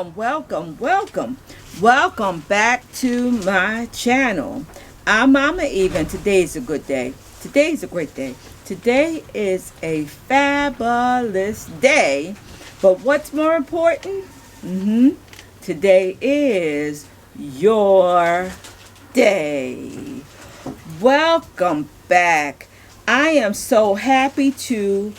Welcome back to my channel. I'm Mama Eva, and today's a good day. Today's a great day. Today is a fabulous day. But what's more important? Today is your day. Welcome back. I am so happy to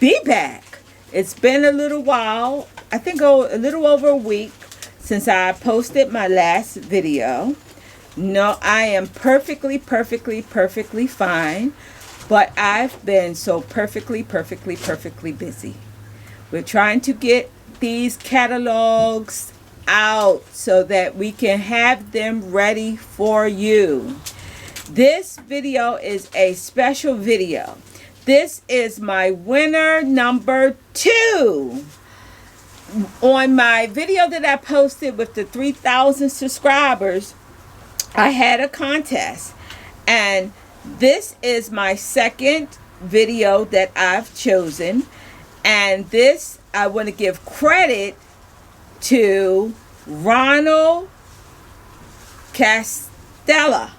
be back. It's been a little while, I think a little over a week since I posted my last video. No, I am perfectly fine, but I've been so perfectly busy. We're trying to get these catalogs out so that we can have them ready for you. This video is a special video. This is my winner number 2. On my video that I posted with the 3,000 subscribers, I had a contest. And this is my second video that I've chosen. And this, I want to give credit to Ronald Castella.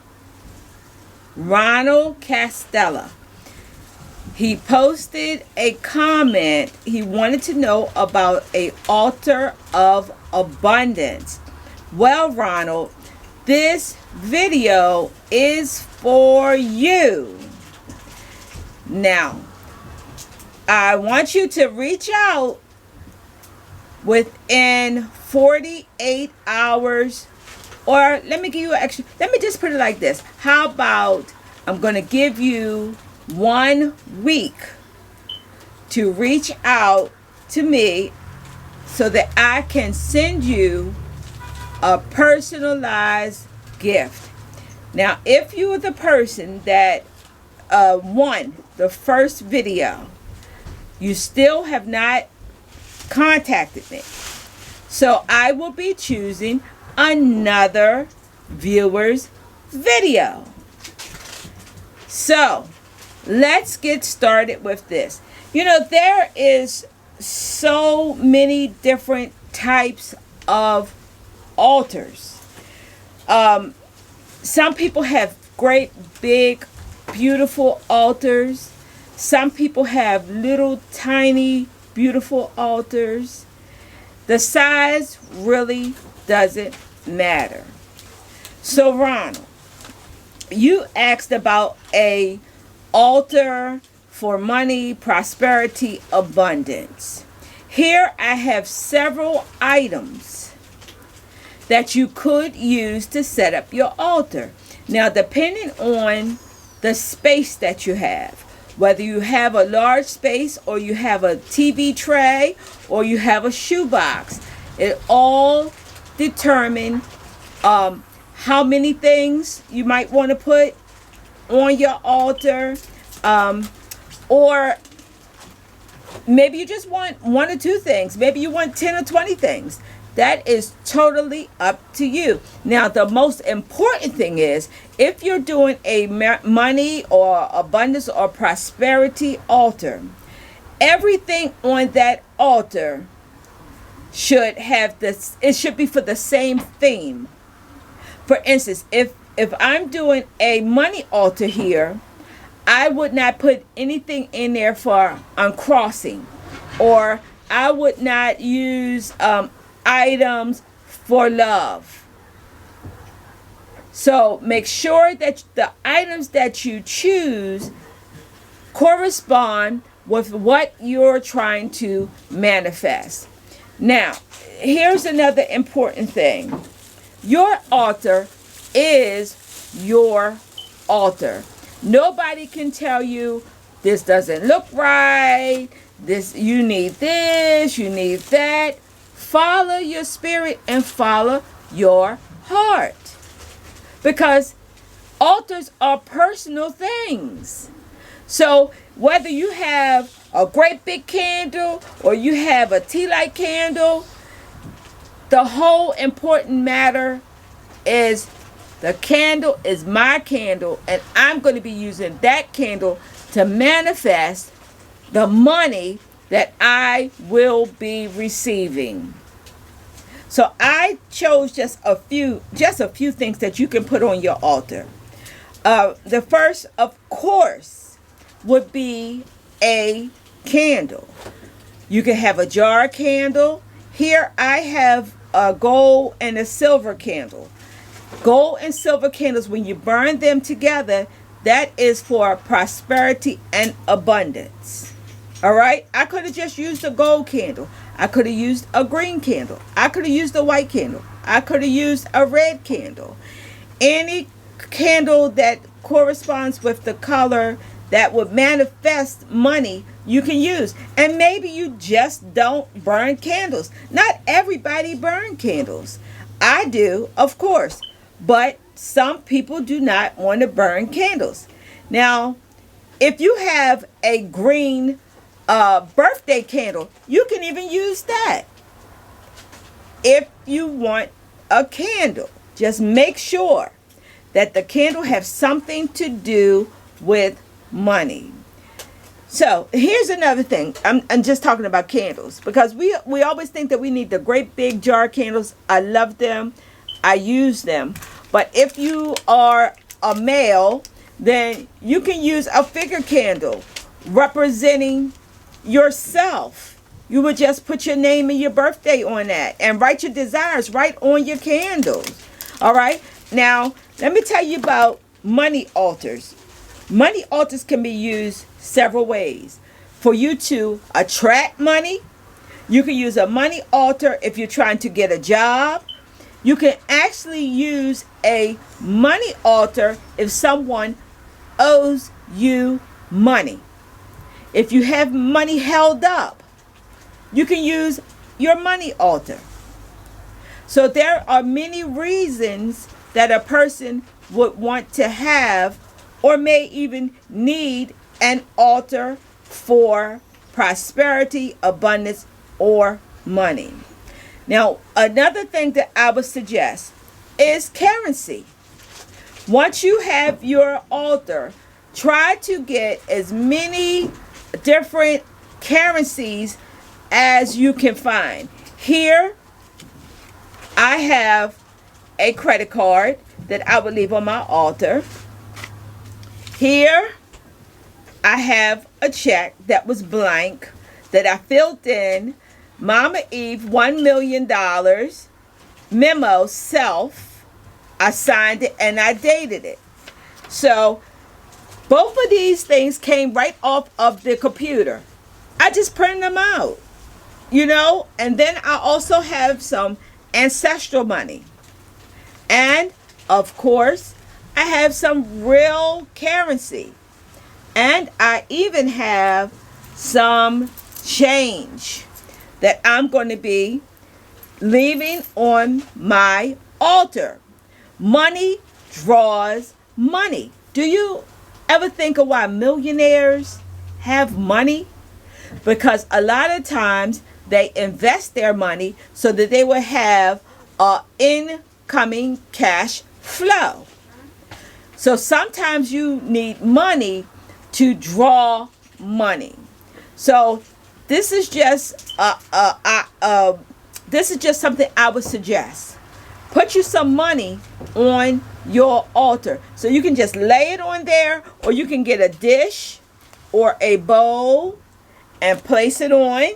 He posted a comment. He wanted to know about an altar of abundance. Well, Ronald, this video is for you. Now, I want you to reach out within 48 hours. Or let me just put it like this. How about I'm going to give you 1 week to reach out to me so that I can send you a personalized gift. Now, if you are the person that won the first video, you still have not contacted me. So I will be choosing another viewer's video. So let's get started with this. You know, there is so many different types of altars. Some people have great, big, beautiful altars. Some people have little, tiny, beautiful altars. The size really doesn't matter. So, Ronald, you asked about a altar for money, prosperity, abundance. Here I have several items that you could use to set up your altar. Now, depending on the space that you have, whether you have a large space or you have a TV tray or you have a shoebox, it all determines how many things you might want to put on your altar, or maybe you just want 1 or 2 things. Maybe you want 10 or 20 things. That is totally up to you. Now, the most important thing is, if you're doing a money or abundance or prosperity altar, everything on that altar should have this. It should be for the same theme. For instance, if I'm doing a money altar here, I would not put anything in there for uncrossing, or I would not use items for love. So make sure that the items that you choose correspond with what you're trying to manifest. Now, here's another important thing. Your altar is your altar. Nobody can tell you this doesn't look right, you need this, you need that. Follow your spirit and follow your heart. Because altars are personal things. So whether you have a great big candle or you have a tea light candle, the whole important matter is the candle is my candle, and I'm going to be using that candle to manifest the money that I will be receiving. So I chose just a few things that you can put on your altar. The first, of course, would be a candle. You can have a jar candle. Here I have a gold and a silver candle. Gold and silver candles, when you burn them together, that is for prosperity and abundance. All right? I could have just used a gold candle. I could have used a green candle. I could have used a white candle. I could have used a red candle. Any candle that corresponds with the color that would manifest money, you can use. And maybe you just don't burn candles. Not everybody burn candles. I do, of course. But some people do not want to burn candles. Now, if you have a green birthday candle, you can even use that. If you want a candle, just make sure that the candle has something to do with money. So here's another thing. I'm just talking about candles because we always think that we need the great big jar candles. I love them. I use them. But if you are a male, then you can use a figure candle representing yourself. You would just put your name and your birthday on that and write your desires right on your candles. All right. Now, let me tell you about money altars. Money altars can be used several ways. For you to attract money, you can use a money altar if you're trying to get a job. You can actually use a money altar if someone owes you money. If you have money held up, you can use your money altar. So there are many reasons that a person would want to have or may even need an altar for prosperity, abundance, or money. Now, another thing that I would suggest is currency. Once you have your altar, try to get as many different currencies as you can find. Here, I have a credit card that I would leave on my altar. Here, I have a check that was blank that I filled in. Mama Eve, $1 million. Memo, self. I signed it and I dated it. So, both of these things came right off of the computer. I just printed them out, and then I also have some ancestral money. And, of course, I have some real currency. And I even have some change that I'm going to be leaving on my altar. Money draws money. Do you ever think of why millionaires have money? Because a lot of times they invest their money so that they will have incoming cash flow. So sometimes you need money to draw money. So this is just something I would suggest. Put you some money on your altar. So you can just lay it on there, or you can get a dish or a bowl and place it on.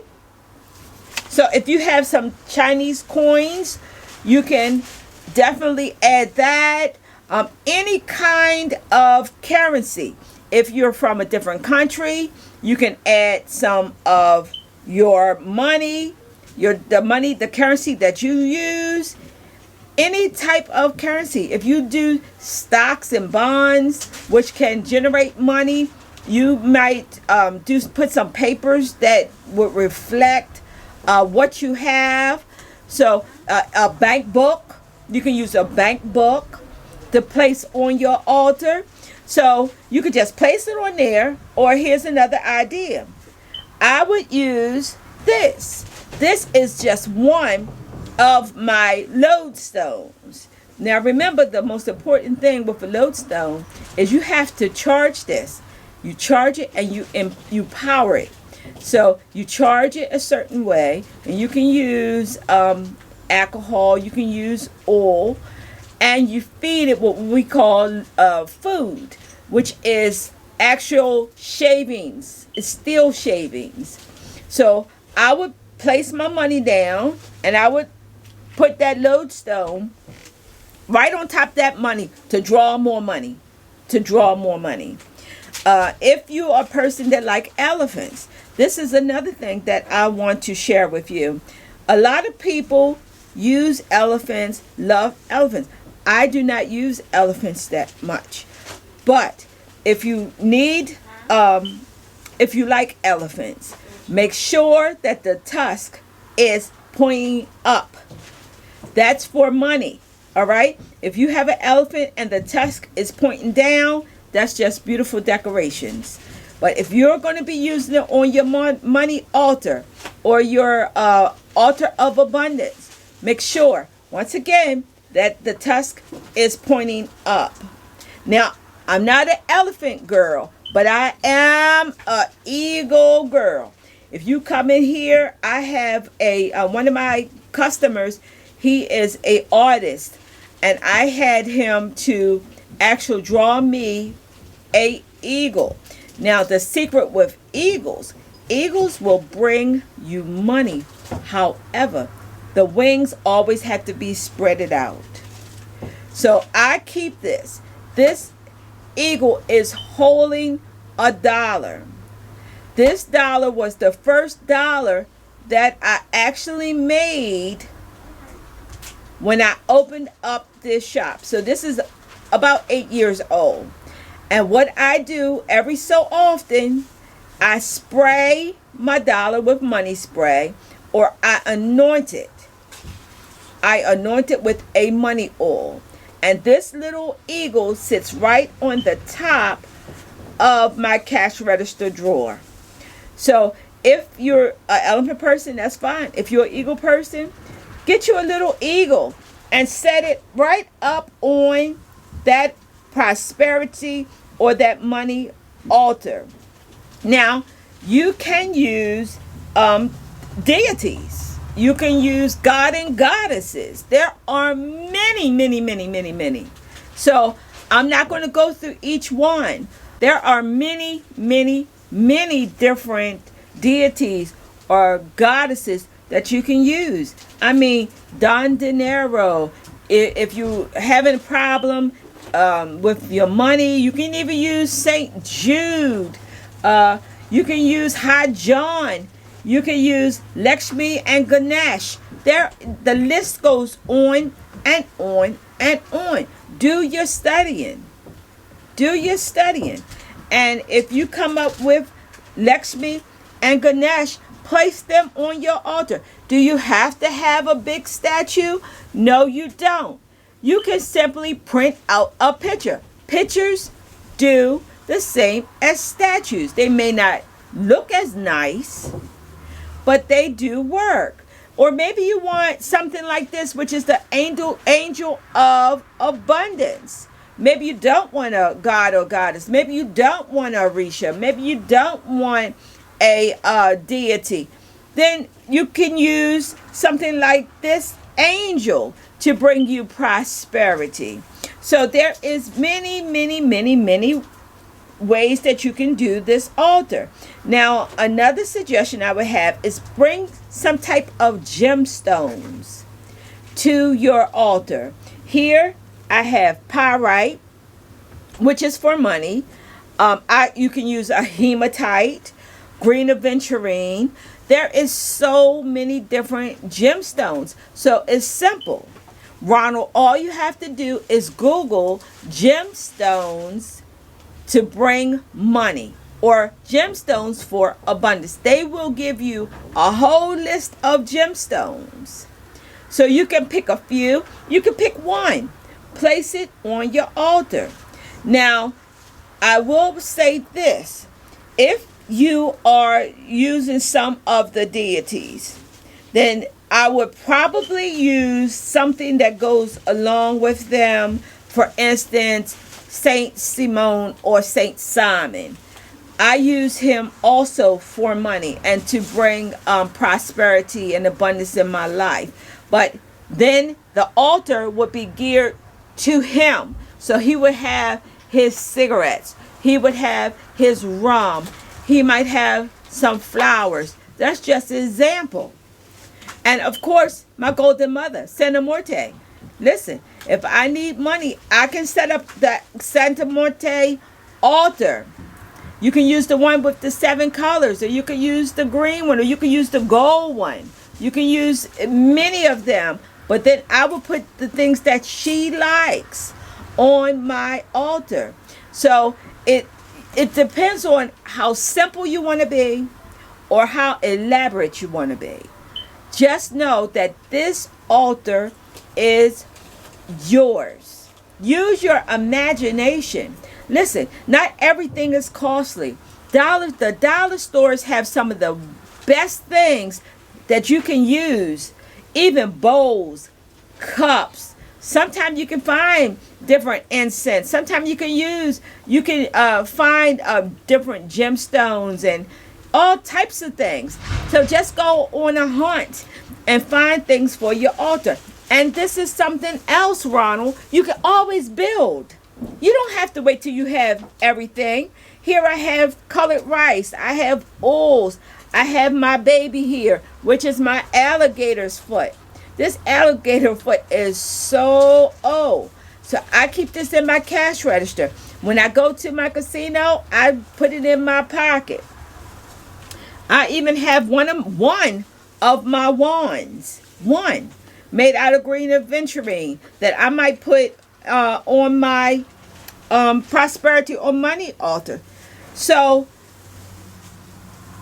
So if you have some Chinese coins, you can definitely add that. Any kind of currency. If you're from a different country, you can add some of your money, the currency that you use. Any type of currency. If you do stocks and bonds, which can generate money, you might put some papers that would reflect what you have. So a bank book, you can use a bank book to place on your altar. So you could just place it on there. Or here's another idea. I would use this. This is just one of my lodestones. Now remember, the most important thing with a lodestone is you have to charge this. You charge it and you power it. So you charge it a certain way, and you can use alcohol, you can use oil, and you feed it what we call food, which is actual shavings. It's still shavings. So I would place my money down, and I would put that lodestone right on top of that money to draw more money. To draw more money. If you are a person that like elephants, this is another thing that I want to share with you. A lot of people use elephants, love elephants. I do not use elephants that much. But if you need, if you like elephants, make sure that the tusk is pointing up. That's for money. All right. If you have an elephant and the tusk is pointing down, that's just beautiful decorations. But if you're going to be using it on your money altar or your altar of abundance, make sure, once again, that the tusk is pointing up. Now, I'm not an elephant girl, but I am an eagle girl. If you come in here, I have one of my customers. He is an artist, and I had him to actually draw me a eagle. Now, the secret with eagles will bring you money. However, the wings always have to be spreaded out. So I keep this. This eagle is holding $1. This dollar was the first dollar that I actually made when I opened up this shop. So this is about 8 years old. And what I do every so often, I spray my dollar with money spray, or I anoint it. I anoint it with a money oil. And this little eagle sits right on the top of my cash register drawer. So if you're an elephant person, that's fine. If you're an eagle person, get you a little eagle and set it right up on that prosperity or that money altar. Now, you can use deities. You can use God and goddesses. There are many, many, many, many, many. So I'm not going to go through each one. There are many, many, many different deities or goddesses that you can use. I mean, Don Dinero. If you having a problem with your money, you can even use Saint Jude. You can use High John. You can use Lakshmi and Ganesh. The list goes on and on and on. Do your studying. Do your studying. And if you come up with Lakshmi and Ganesh, place them on your altar. Do you have to have a big statue? No, you don't. You can simply print out a picture. Pictures do the same as statues. They may not look as nice, but they do work. Or maybe you want something like this, which is the angel of abundance. Maybe you don't want a god or goddess. Maybe you don't want a Orisha. Maybe you don't want a deity. Then you can use something like this angel to bring you prosperity. So there is many, many, many, many ways that you can do this altar. Now, another suggestion I would have is bring some type of gemstones to your altar. Here I have pyrite, which is for money. You can use a hematite, green aventurine. There is so many different gemstones. So it's simple. Ronald, all you have to do is Google gemstones to bring money or gemstones for abundance. They will give you a whole list of gemstones. So you can pick a few. You can pick one. Place it on your altar. Now, I will say this. If you are using some of the deities, then I would probably use something that goes along with them. For instance, Saint Simon or Saint Simon. I use him also for money and to bring prosperity and abundance in my life. But Then the altar would be geared to him. So he would have his cigarettes. He would have his rum. He might have some flowers. That's just an example. And of course, my golden mother, Santa Morte. Listen, if I need money, I can set up the Santa Morte altar. You can use the one with the 7 colors, or you can use the green one, or you can use the gold one. You can use many of them. But then I will put the things that she likes on my altar. So it depends on how simple you want to be or how elaborate you want to be. Just know that this altar is yours. Use your imagination. Listen, not everything is costly. The dollar stores have some of the best things that you can use, even bowls, cups. Sometimes you can find different incense. Sometimes you can find different gemstones and all types of things. So just go on a hunt and find things for your altar. And this is something else, Ronald. You can always build. You don't have to wait till you have everything. Here I have colored rice. I have oils. I have my baby here, which is my alligator's foot. This alligator foot is so old. So I keep this in my cash register. When I go to my casino, I put it in my pocket. I even have one of my wands. One made out of green aventurine that I might put on my prosperity or money altar. So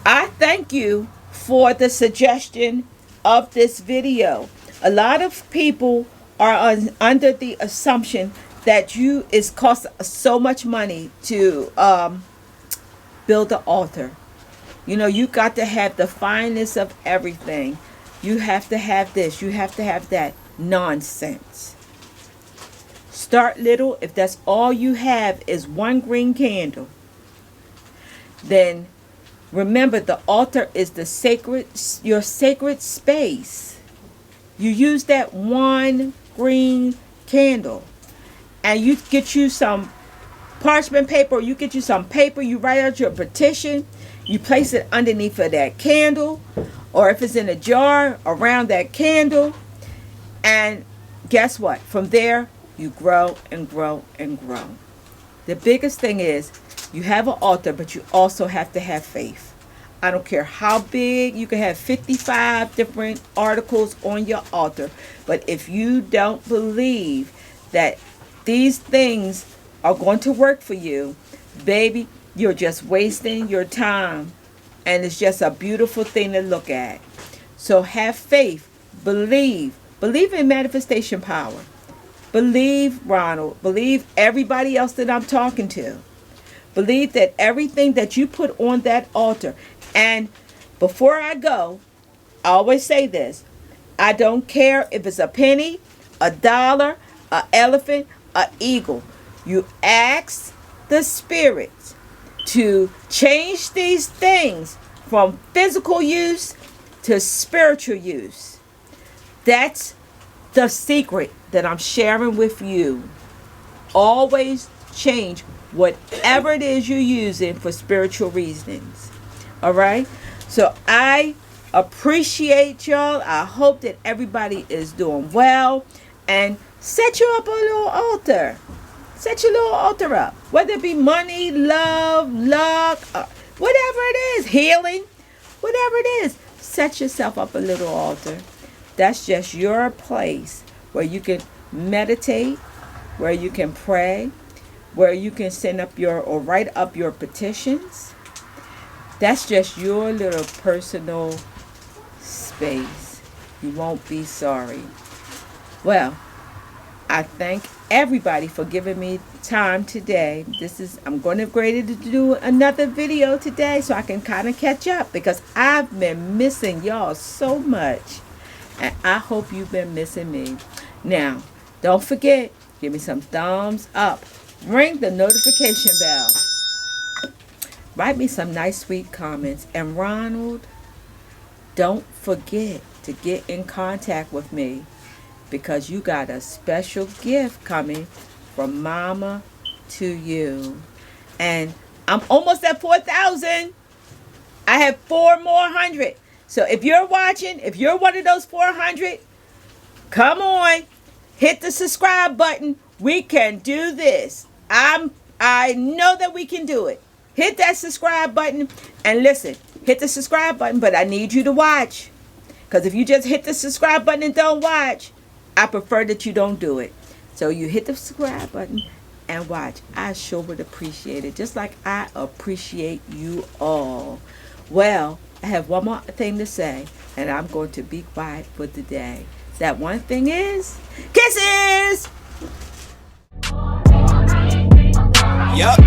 I thank you for the suggestion of this video. A lot of people are under the assumption that it costs so much money to build an altar. You know, you got to have the finest of everything. You have to have this. You have to have that. Nonsense. Start little. If that's all you have is one green candle, then remember the altar is your sacred space. You use that one green candle, and you get you some parchment paper, or you get you some paper, you write out your petition, you place it underneath of that candle, or if it's in a jar, around that candle, and guess what? From there, you grow and grow and grow. The biggest thing is you have an altar, but you also have to have faith. I don't care how big, you can have 55 different articles on your altar, but if you don't believe that these things are going to work for you, baby, you're just wasting your time, and it's just a beautiful thing to look at. So have faith, believe in manifestation power. Believe Ronald, believe everybody else that I'm talking to. Believe that everything that you put on that altar. And before I go, I always say this. I don't care if it's a penny, a dollar, an elephant, an eagle. You ask the spirit to change these things from physical use to spiritual use. That's the secret that I'm sharing with you. Always change whatever it is you're using for spiritual reasons. All right? So I appreciate y'all. I hope that everybody is doing well. And set you up a little altar. Set your little altar up. Whether it be money, love, luck, whatever it is, healing, whatever it is. Set yourself up a little altar. That's just your place where you can meditate, where you can pray, where you can send up or write up your petitions. That's just your little personal space. You won't be sorry. Well, I thank everybody for giving me time today. I'm going to ready to do another video today so I can kind of catch up, because I've been missing y'all so much, and I hope you've been missing me. Now, don't forget, give me some thumbs up, ring the notification bell, write me some nice sweet comments, and Ronald, don't forget to get in contact with me because you got a special gift coming from Mama to you. And I'm almost at 4,000. I have 400 more. So if you're watching, if you're one of those 400, come on, hit the subscribe button. We can do this. I know that we can do it. Hit that subscribe button and listen. Hit the subscribe button, but I need you to watch. Because if you just hit the subscribe button and don't watch, I prefer that you don't do it. So you hit the subscribe button and watch. I sure would appreciate it, just like I appreciate you all. Well, I have one more thing to say, and I'm going to be quiet for the day. That one thing is kisses. Yup.